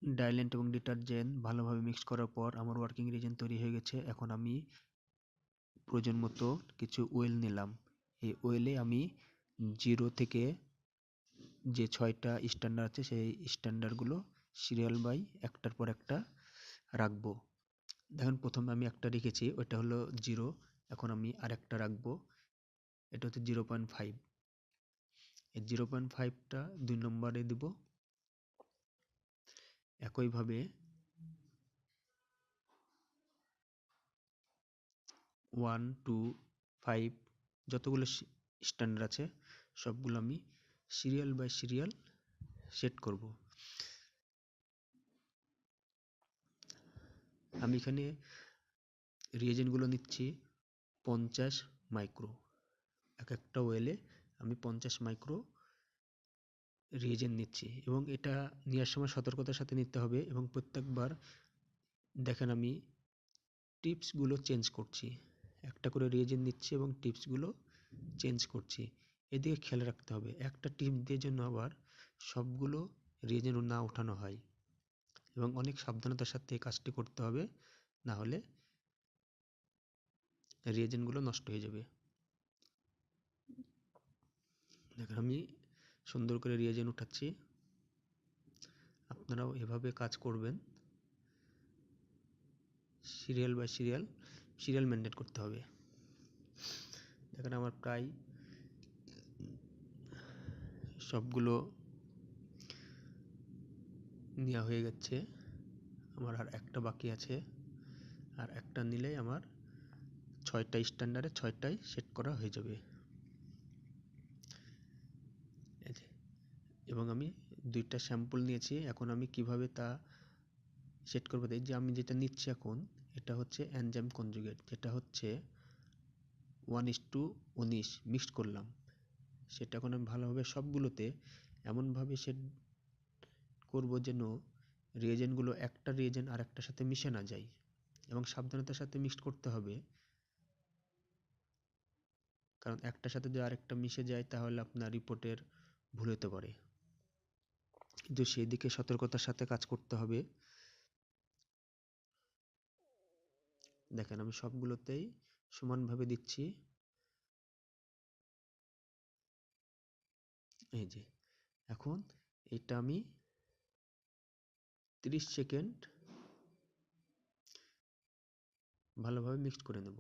ডাইল্যান্ট এবং ডিটারজেন্ট ভালোভাবে মিক্স করার পর আমার ওয়ার্কিং রিজেন তৈরি হয়ে গেছে। এখন আমি প্রয়োজন মতো কিছু ওয়েল নিলাম। এই ওয়েলে আমি 0 থেকে যে 6টা স্ট্যান্ডার্ড আছে সেই স্ট্যান্ডার্ডগুলো সিরিয়াল বাই একটার পর একটা রাখবো। দেখেন প্রথমে আমি একটা রেখেছি, ওইটা হলো 0। এখন আমি আরেকটা রাখবো, এটা হচ্ছে 0.5। এই 0.5টা 2 নম্বরে দিব। একইভাবে 1, 2, 5 যতগুলো স্ট্যান্ডার্ড আছে সবগুলো আমি সিরিয়াল বাই সিরিয়াল সেট করব। আমি এখানে রিয়েজেন্টগুলো নিচ্ছি 50 মাইক্রো। এক একটা ওয়েলে আমি 50 মাইক্রো রিয়েজেন্ট নিচ্ছি এবং এটা নেওয়ার সময় সতর্কতার সাথে নিতে হবে। এবং প্রত্যেকবার দেখেন আমি টিপসগুলো চেঞ্জ করছি, একটা করে রিয়েজেন্ট নিচ্ছি এবং টিপসগুলো চেঞ্জ করছি। এদিকে খেয়াল রাখতে হবে একটা টিপ দিয়ে জন্য আবার সবগুলো রিয়েজেন্ট না ওঠানো হয় এবং অনেক সাবধানতার সাথে এই কাজটি করতে হবে, না হলে রিয়েজেন্টগুলো নষ্ট হয়ে যাবে। দেখেন আমি সুন্দর করে রিয়েজেন্ট উঠাচ্ছি, আপনারাও এভাবে কাজ করবেন। সিরিয়াল বাই সিরিয়াল মেনটেন করতে হবে। দেখেন আমার প্রায় সবগুলো নেওয়া হয়ে গেছে, আমার আর একটা বাকি আছে। আর একটা নিলেই আমার 6টা স্ট্যান্ডার্ডে 6টাই সেট করা হয়ে যাবে। এবং আমি 2টা স্যাম্পল নিয়েছি, এখন আমি কিভাবে তা সেট করবো দেখি। যে আমি যেটা নিচ্ছি এখন এটা হচ্ছে এনজাইম কনজুগেট, যেটা হচ্ছে 1:19 মিক্সড করলাম। সেটা এখন আমি ভালোভাবে সবগুলোতে এমনভাবে সেট করব যেন রিয়েজেন্টগুলো একটা রিয়েজেন্ট আর একটার সাথে মিশে না যায় এবং সাবধানতার সাথে মিক্সড করতে হবে, কারণ একটার সাথে যদি আরেকটা মিশে যায় তাহলে আপনার রিপোর্টের ভুল হতে পারে। কিন্তু সেই দিকে সতর্কতার সাথে কাজ করতে হবে। দেখেন আমি সবগুলোতেই সমানভাবে দিচ্ছি। এই যে এখন এটা আমি 30 সেকেন্ড ভালোভাবে মিক্সড করে নেব।